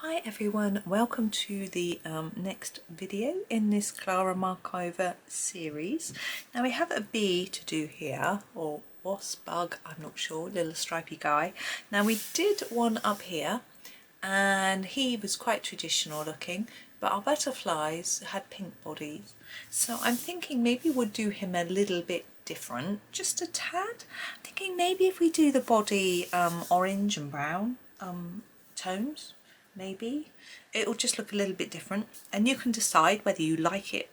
Hi everyone, welcome to the next video in this Klara Markova series. Now we have a bee to do here, or wasp, bug, I'm not sure, little stripy guy. Now we did one up here and he was quite traditional looking, but our butterflies had pink bodies. So I'm thinking maybe we'll do him a little bit different, just a tad. I'm thinking maybe if we do the body orange and brown tones, maybe it'll just look a little bit different, and you can decide whether you like it.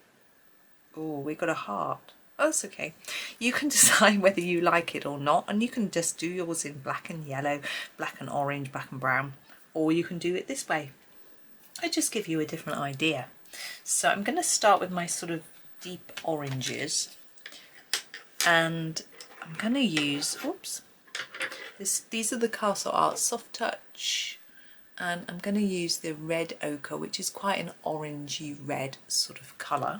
Oh, we got a heart. Oh, it's okay. You can decide whether you like it or not, and you can just do yours in black and yellow, black and orange, black and brown, or you can do it this way. I just give you a different idea. So I'm going to start with my sort of deep oranges, and I'm going to use, oops, these are the Castle Art Soft Touch, and I'm going to use the red ochre, which is quite an orangey red sort of colour.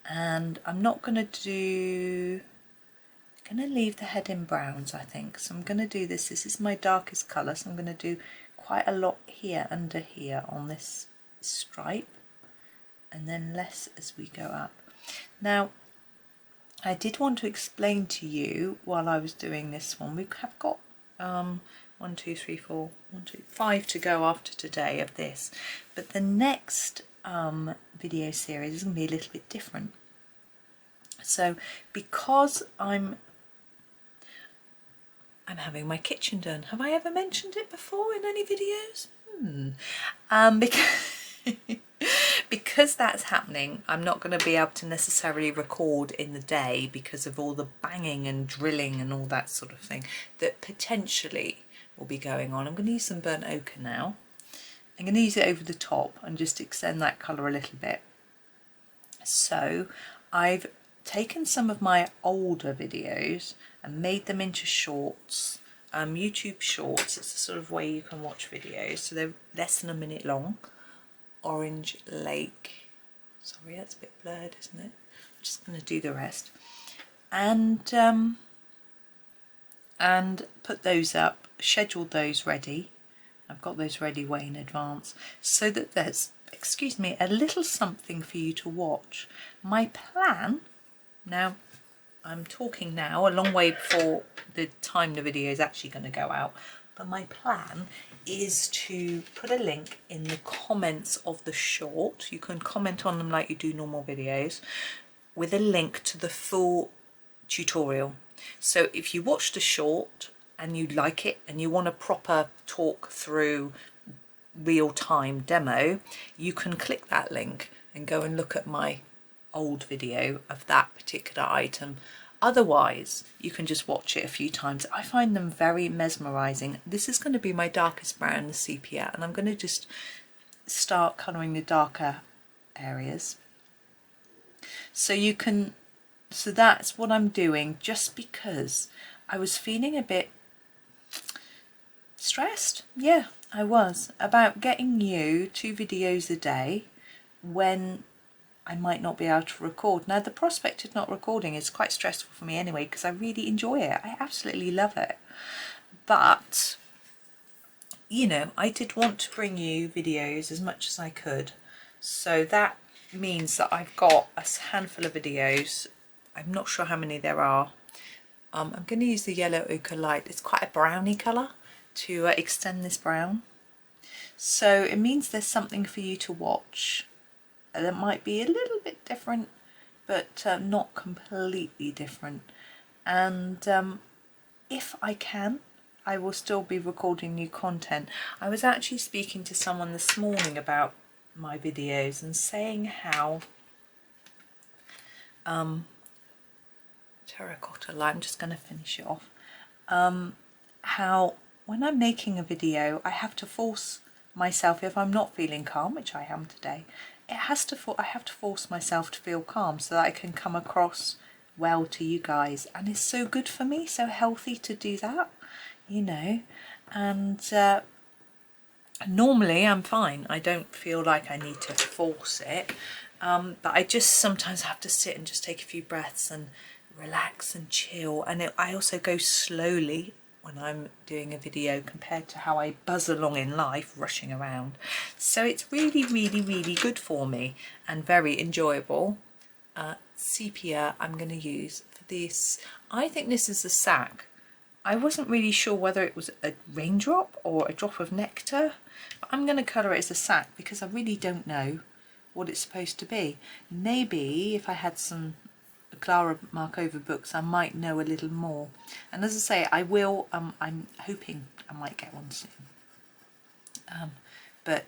And I'm not going to do, I'm going to leave the head in browns, I think. So I'm going to do this is my darkest colour, so I'm going to do quite a lot here under here on this stripe, and then less as we go up. Now I did want to explain to you while I was doing this one, we have got 1, 2, 3, 4, 1, 2, 5 to go after today of this, but the next video series is going to be a little bit different. So because I'm having my kitchen done. Have I ever mentioned it before in any videos? Because that's happening, I'm not going to be able to necessarily record in the day because of all the banging and drilling and all that sort of thing that potentially will be going on. I'm going to use some burnt ochre now. I'm going to use it over the top and just extend that colour a little bit. So I've taken some of my older videos and made them into shorts, YouTube shorts. It's the sort of way you can watch videos, so they're less than a minute long. Orange Lake, sorry that's a bit blurred, isn't it? I'm just going to do the rest and put those up, scheduled those ready. I've got those ready way in advance so that there's, excuse me, a little something for you to watch. My plan, now I'm talking now a long way before the time the video is actually going to go out, but my plan is to put a link in the comments of the short. You can comment on them like you do normal videos, with a link to the full tutorial. So if you watch the short and you like it and you want a proper talk through real-time demo, you can click that link and go and look at my old video of that particular item. Otherwise, you can just watch it a few times. I find them very mesmerising. This is going to be my darkest brown, the sepia, and I'm going to just start colouring the darker areas. So you can, so that's what I'm doing, just because I was feeling a bit stressed. Yeah, I was, about getting you 2 videos a day when I might not be able to record. Now the prospect of not recording is quite stressful for me anyway, because I really enjoy it. I absolutely love it. But, you know, I did want to bring you videos as much as I could. So that means that I've got a handful of videos. I'm not sure how many there are. I'm going to use the yellow ochre light. It's quite a browny colour to extend this brown. So it means there's something for you to watch. That might be a little bit different, but not completely different. And if I can, I will still be recording new content. I was actually speaking to someone this morning about my videos and saying how terracotta light, I'm just going to finish it off, how when I'm making a video I have to force myself, if I'm not feeling calm, which I am today, I have to force myself to feel calm so that I can come across well to you guys, and it's so good for me, so healthy to do that, you know. And normally I'm fine, I don't feel like I need to force it, but I just sometimes have to sit and just take a few breaths and relax and chill. And I also go slowly when I'm doing a video compared to how I buzz along in life, rushing around. So it's really, really, really good for me and very enjoyable. Sepia I'm going to use for this. I think this is a sack. I wasn't really sure whether it was a raindrop or a drop of nectar, but I'm going to colour it as a sack because I really don't know what it's supposed to be. Maybe if I had some Klara Markova books I might know a little more, and as I say I will, I'm hoping I might get one soon, but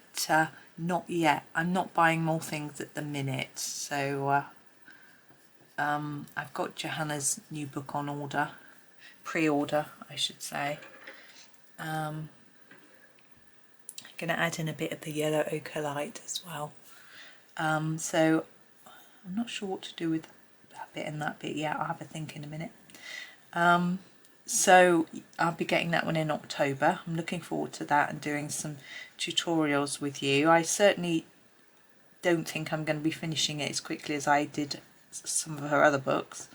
not yet. I'm not buying more things at the minute, so I've got Johanna's new book on order, pre-order I should say. I'm going to add in a bit of the yellow ochre light as well, so I'm not sure what to do with that bit and that bit yet. I'll have a think in a minute. So I'll be getting that one in October. I'm looking forward to that and doing some tutorials with you. I certainly don't think I'm going to be finishing it as quickly as I did some of her other books,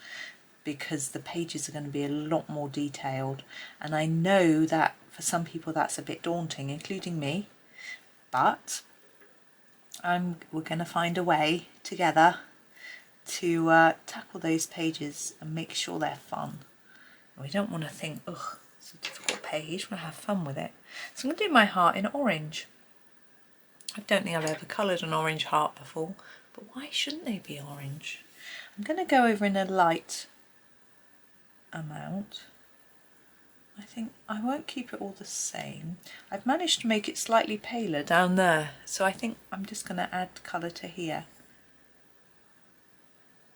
because the pages are going to be a lot more detailed, and I know that for some people that's a bit daunting, including me, but we're going to find a way together to tackle those pages and make sure they're fun. We don't want to think, ugh, it's a difficult page, we'll have fun with it. So I'm going to do my heart in orange. I don't think I've ever coloured an orange heart before, but why shouldn't they be orange? I'm going to go over in a light amount. I think I won't keep it all the same. I've managed to make it slightly paler down there, so I think I'm just going to add colour to here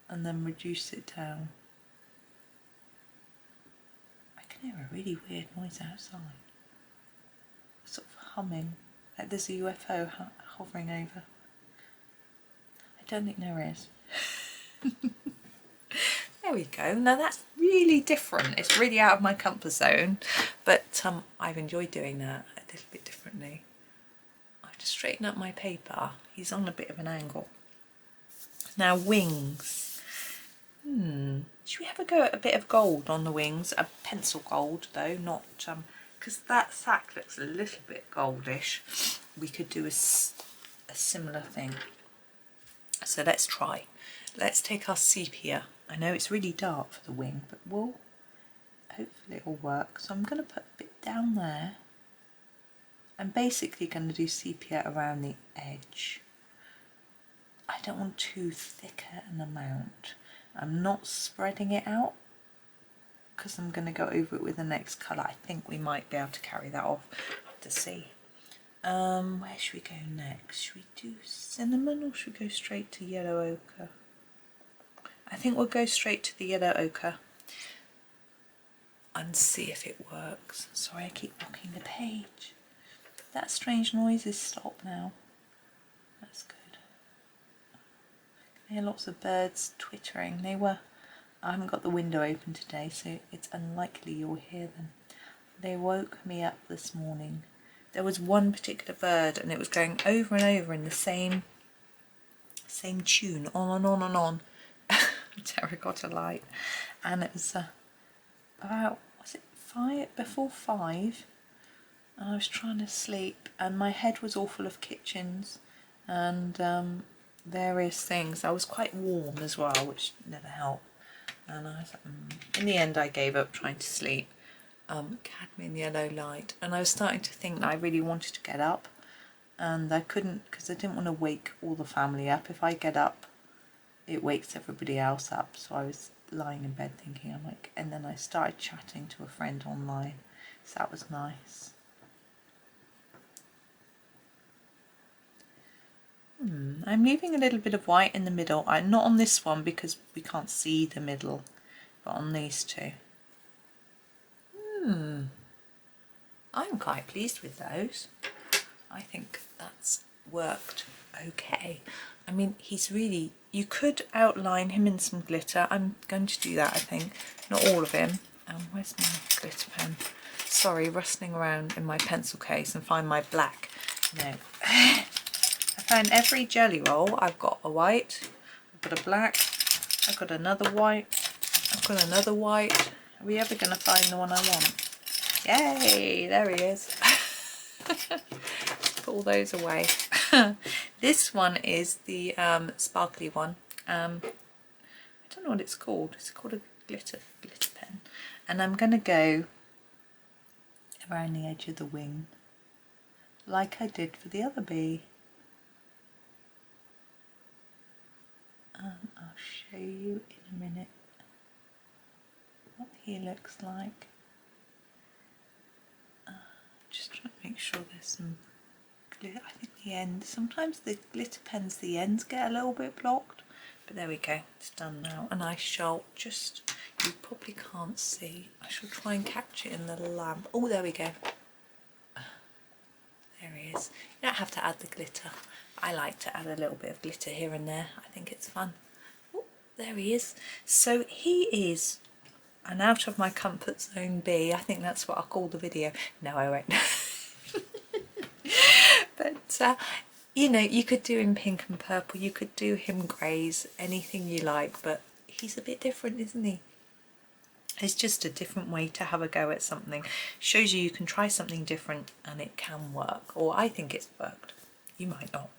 and then reduce it down. I can hear a really weird noise outside, sort of humming, like there's a UFO hovering over. I don't think there is. There we go. Now that's really different. It's really out of my comfort zone, but I've enjoyed doing that a little bit differently. I have to straighten up my paper. He's on a bit of an angle. Now wings. Should we have a go at a bit of gold on the wings? A pencil gold though, not because that sack looks a little bit goldish. We could do a similar thing. So let's try. Let's take our sepia. I know it's really dark for the wing, but hopefully it'll work. So I'm going to put a bit down there. I'm basically going to do sepia around the edge. I don't want too thick an amount. I'm not spreading it out because I'm going to go over it with the next colour. I think we might be able to carry that off. I'll have to see. Where should we go next? Should we do cinnamon or should we go straight to yellow ochre? I think we'll go straight to the yellow ochre and see if it works. Sorry, I keep knocking the page. That strange noise is stopped now. That's good. I hear lots of birds twittering. I haven't got the window open today, so it's unlikely you'll hear them. They woke me up this morning. There was one particular bird and it was going over and over in the same tune, on and on and on. Terracotta light, and it was about, was it before 5, and I was trying to sleep and my head was all full of kitchens and various things. I was quite warm as well, which never helped, and I was in the end I gave up trying to sleep. Cadmium yellow light, and I was starting to think that I really wanted to get up and I couldn't because I didn't want to wake all the family up. If I get up it wakes everybody else up, so I was lying in bed thinking, and then I started chatting to a friend online, so that was nice. I'm leaving a little bit of white in the middle. I'm not on this one because we can't see the middle, but on these two. I'm quite pleased with those. I think that's worked okay. I mean, he's really, you could outline him in some glitter. I'm going to do that, I think. Not all of him. Where's my glitter pen? Sorry, rustling around in my pencil case and find my black. No. I found every jelly roll. I've got a white, I've got a black, I've got another white, I've got another white. Are we ever going to find the one I want? Yay, there he is. Put all those away. This one is the sparkly one. I don't know what it's called. It's called a glitter pen. And I'm going to go around the edge of the wing like I did for the other bee. I'll show you in a minute what he looks like. Just trying to make sure there's some glitter. I think the end, sometimes the glitter pens, the ends get a little bit blocked, but there we go, it's done now. And I shall just, you probably can't see, I shall try and catch it in the lamp. Oh, there we go. There he is. You don't have to add the glitter. I like to add a little bit of glitter here and there. I think it's fun. Oh, there he is. So he is an out of my comfort zone bee. I think that's what I'll call the video. No, I won't. But you know, you could do him pink and purple, you could do him greys, anything you like, but he's a bit different, isn't he? It's just a different way to have a go at something. Shows you can try something different and it can work, or I think it's worked. You might not.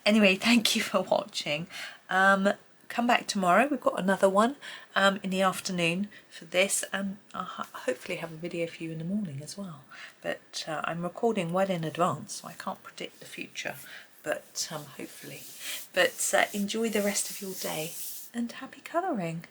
Anyway, thank you for watching. Come back tomorrow. We've got another one in the afternoon for this, and I'll hopefully have a video for you in the morning as well. But I'm recording well in advance, so I can't predict the future, but hopefully. But enjoy the rest of your day and happy colouring.